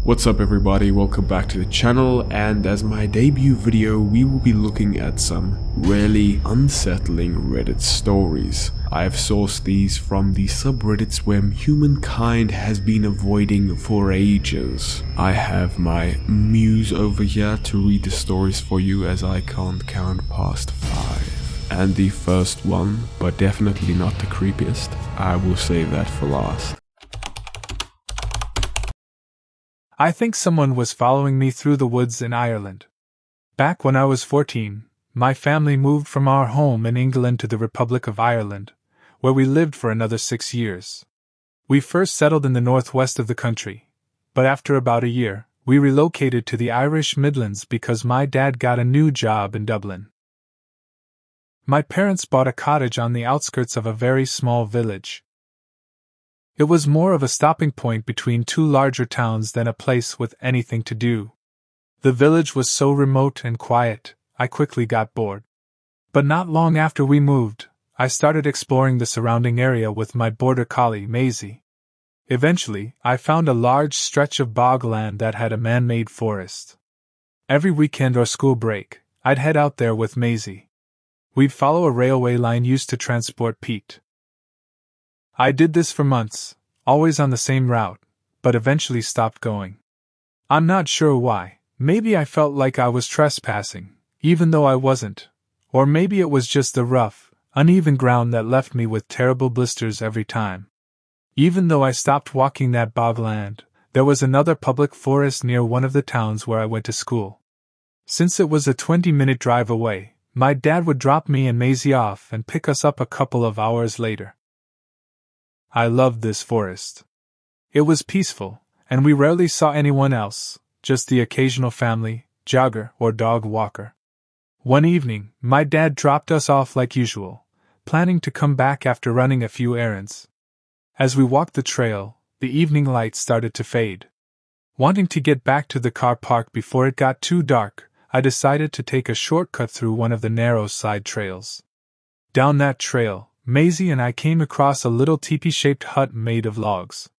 What's up everybody, welcome back to the channel, and as my debut video we will be looking at some really unsettling Reddit stories. I have sourced these from the subreddits where humankind has been avoiding for ages. I have my muse over here to read the stories for you as I can't count past 5. And the first one, but definitely not the creepiest, I will save that for last. I think someone was following me through the woods in Ireland. Back when I was 14, my family moved from our home in England to the Republic of Ireland, where we lived for another 6 years. We first settled in the northwest of the country, but after about a year, we relocated to the Irish Midlands because my dad got a new job in Dublin. My parents bought a cottage on the outskirts of a very small village. It was more of a stopping point between two larger towns than a place with anything to do. The village was so remote and quiet, I quickly got bored. But not long after we moved, I started exploring the surrounding area with my border collie, Maisie. Eventually, I found a large stretch of bogland that had a man-made forest. Every weekend or school break, I'd head out there with Maisie. We'd follow a railway line used to transport peat. I did this for months, always on the same route, but eventually stopped going. I'm not sure why. Maybe I felt like I was trespassing, even though I wasn't. Or maybe it was just the rough, uneven ground that left me with terrible blisters every time. Even though I stopped walking that bogland, there was another public forest near one of the towns where I went to school. Since it was a 20-minute drive away, my dad would drop me and Maisie off and pick us up a couple of hours later. I loved this forest. It was peaceful, and we rarely saw anyone else, just the occasional family, jogger, or dog walker. One evening, my dad dropped us off like usual, planning to come back after running a few errands. As we walked the trail, the evening light started to fade. Wanting to get back to the car park before it got too dark, I decided to take a shortcut through one of the narrow side trails. Down that trail, Maisie and I came across a little teepee-shaped hut made of logs.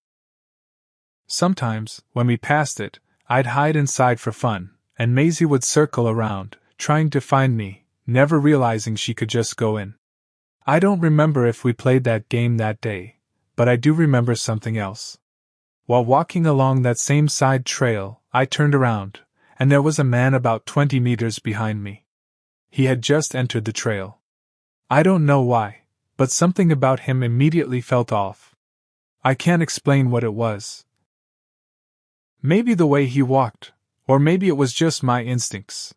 Sometimes, when we passed it, I'd hide inside for fun, and Maisie would circle around, trying to find me, never realizing she could just go in. I don't remember if we played that game that day, but I do remember something else. While walking along that same side trail, I turned around, and there was a man about 20 meters behind me. He had just entered the trail. I don't know why, but something about him immediately felt off. I can't explain what it was. Maybe the way he walked, or maybe it was just my instincts.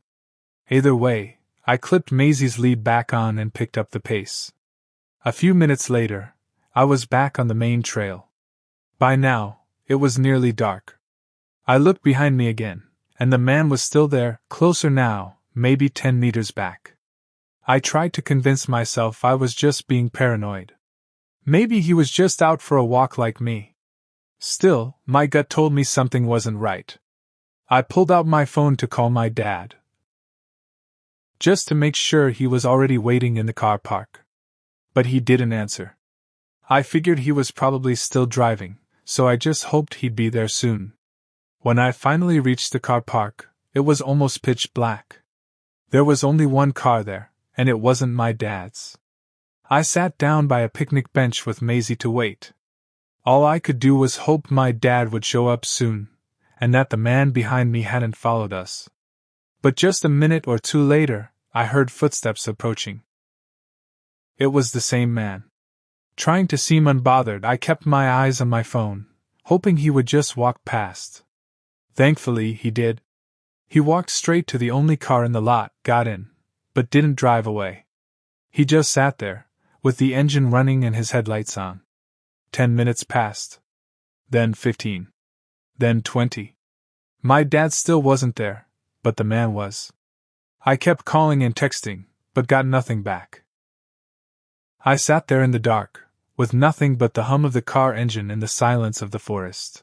Either way, I clipped Maisie's lead back on and picked up the pace. A few minutes later, I was back on the main trail. By now, it was nearly dark. I looked behind me again, and the man was still there, closer now, maybe 10 meters back. I tried to convince myself I was just being paranoid. Maybe he was just out for a walk like me. Still, my gut told me something wasn't right. I pulled out my phone to call my dad, just to make sure he was already waiting in the car park. But he didn't answer. I figured he was probably still driving, so I just hoped he'd be there soon. When I finally reached the car park, it was almost pitch black. There was only one car there, and it wasn't my dad's. I sat down by a picnic bench with Maisie to wait. All I could do was hope my dad would show up soon, and that the man behind me hadn't followed us. But just a minute or two later, I heard footsteps approaching. It was the same man. Trying to seem unbothered, I kept my eyes on my phone, hoping he would just walk past. Thankfully, he did. He walked straight to the only car in the lot, got in, but didn't drive away. He just sat there, with the engine running and his headlights on. 10 minutes passed. Then 15. Then 20. My dad still wasn't there, but the man was. I kept calling and texting, but got nothing back. I sat there in the dark, with nothing but the hum of the car engine and the silence of the forest.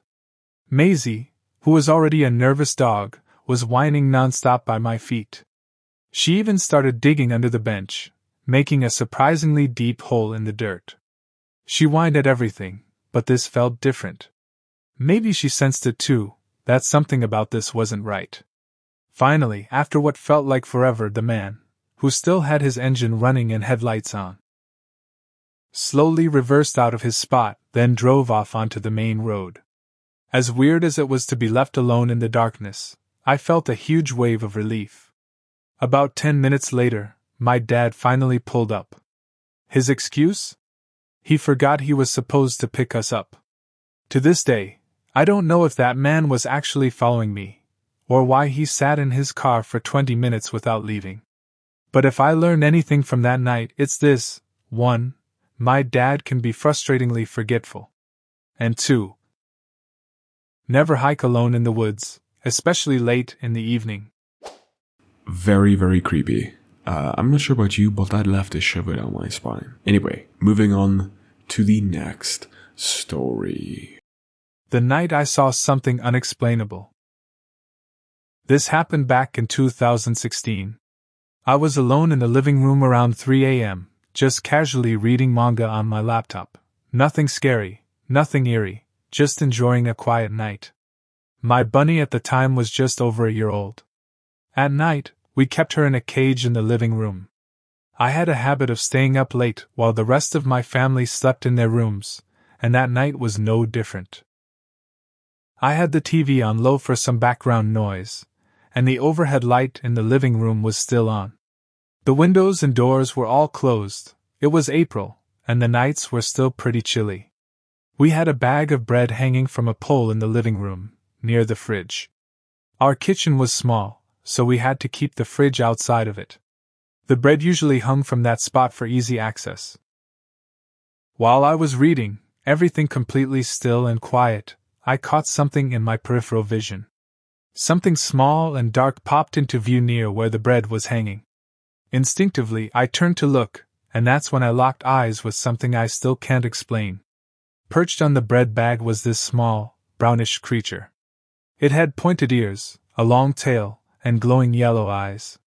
Maisie, who was already a nervous dog, was whining nonstop by my feet. She even started digging under the bench, making a surprisingly deep hole in the dirt. She whined at everything, but this felt different. Maybe she sensed it too, that something about this wasn't right. Finally, after what felt like forever, the man, who still had his engine running and headlights on, slowly reversed out of his spot, then drove off onto the main road. As weird as it was to be left alone in the darkness, I felt a huge wave of relief. About 10 minutes later, my dad finally pulled up. His excuse? He forgot he was supposed to pick us up. To this day, I don't know if that man was actually following me, or why he sat in his car for 20 minutes without leaving. But if I learned anything from that night, it's this: 1. My dad can be frustratingly forgetful. And 2. Never hike alone in the woods, especially late in the evening. Very, very creepy. I'm not sure about you, but that left a shiver down my spine. Anyway, moving on to the next story. The night I saw something unexplainable. This happened back in 2016. I was alone in the living room around 3 a.m., just casually reading manga on my laptop. Nothing scary, nothing eerie, just enjoying a quiet night. My bunny at the time was just over a year old. At night, we kept her in a cage in the living room. I had a habit of staying up late while the rest of my family slept in their rooms, and that night was no different. I had the TV on low for some background noise, and the overhead light in the living room was still on. The windows and doors were all closed. It was April, and the nights were still pretty chilly. We had a bag of bread hanging from a pole in the living room, near the fridge. Our kitchen was small, so we had to keep the fridge outside of it. The bread usually hung from that spot for easy access. While I was reading, everything completely still and quiet, I caught something in my peripheral vision. Something small and dark popped into view near where the bread was hanging. Instinctively, I turned to look, and that's when I locked eyes with something I still can't explain. Perched on the bread bag was this small, brownish creature. It had pointed ears, a long tail, and glowing yellow eyes.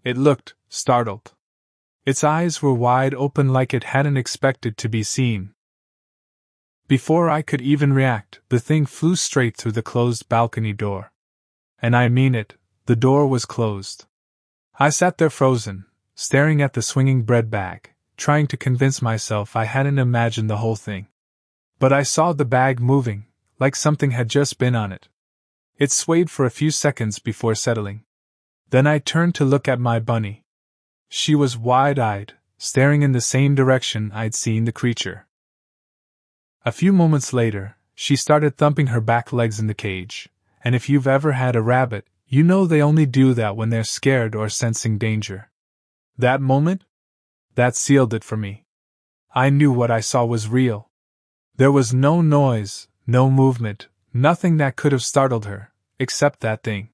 It looked startled. Its eyes were wide open like it hadn't expected to be seen. Before I could even react, the thing flew straight through the closed balcony door. And I mean it, the door was closed. I sat there frozen, staring at the swinging bread bag, trying to convince myself I hadn't imagined the whole thing. But I saw the bag moving, like something had just been on it. It swayed for a few seconds before settling. Then I turned to look at my bunny. She was wide-eyed, staring in the same direction I'd seen the creature. A few moments later, she started thumping her back legs in the cage, and if you've ever had a rabbit, you know they only do that when they're scared or sensing danger. That moment? That sealed it for me. I knew what I saw was real. There was no noise, no movement, nothing that could have startled her, except that thing.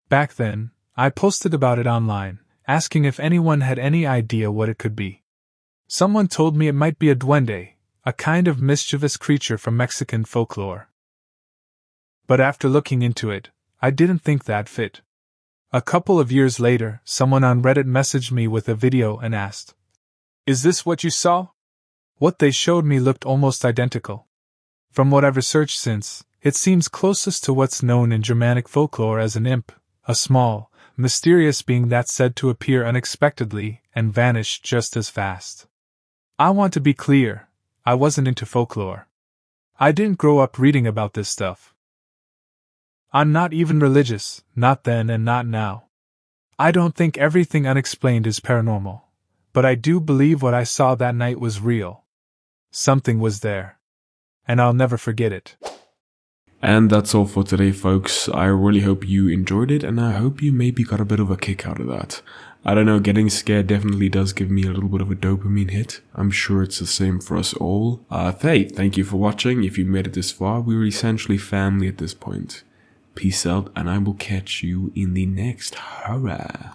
Back then, I posted about it online, asking if anyone had any idea what it could be. Someone told me it might be a duende, a kind of mischievous creature from Mexican folklore. But after looking into it, I didn't think that fit. A couple of years later, someone on Reddit messaged me with a video and asked, "Is this what you saw?" What they showed me looked almost identical. From what I've researched since, it seems closest to what's known in Germanic folklore as an imp, a small, mysterious being that's said to appear unexpectedly and vanish just as fast. I want to be clear, I wasn't into folklore. I didn't grow up reading about this stuff. I'm not even religious, not then and not now. I don't think everything unexplained is paranormal, but I do believe what I saw that night was real. Something was there. And I'll never forget it. And that's all for today, folks. I really hope you enjoyed it, and I hope you maybe got a bit of a kick out of that. I don't know, getting scared definitely does give me a little bit of a dopamine hit. I'm sure it's the same for us all. Thank you for watching. If you made it this far, we're essentially family at this point. Peace out, and I will catch you in the next horror.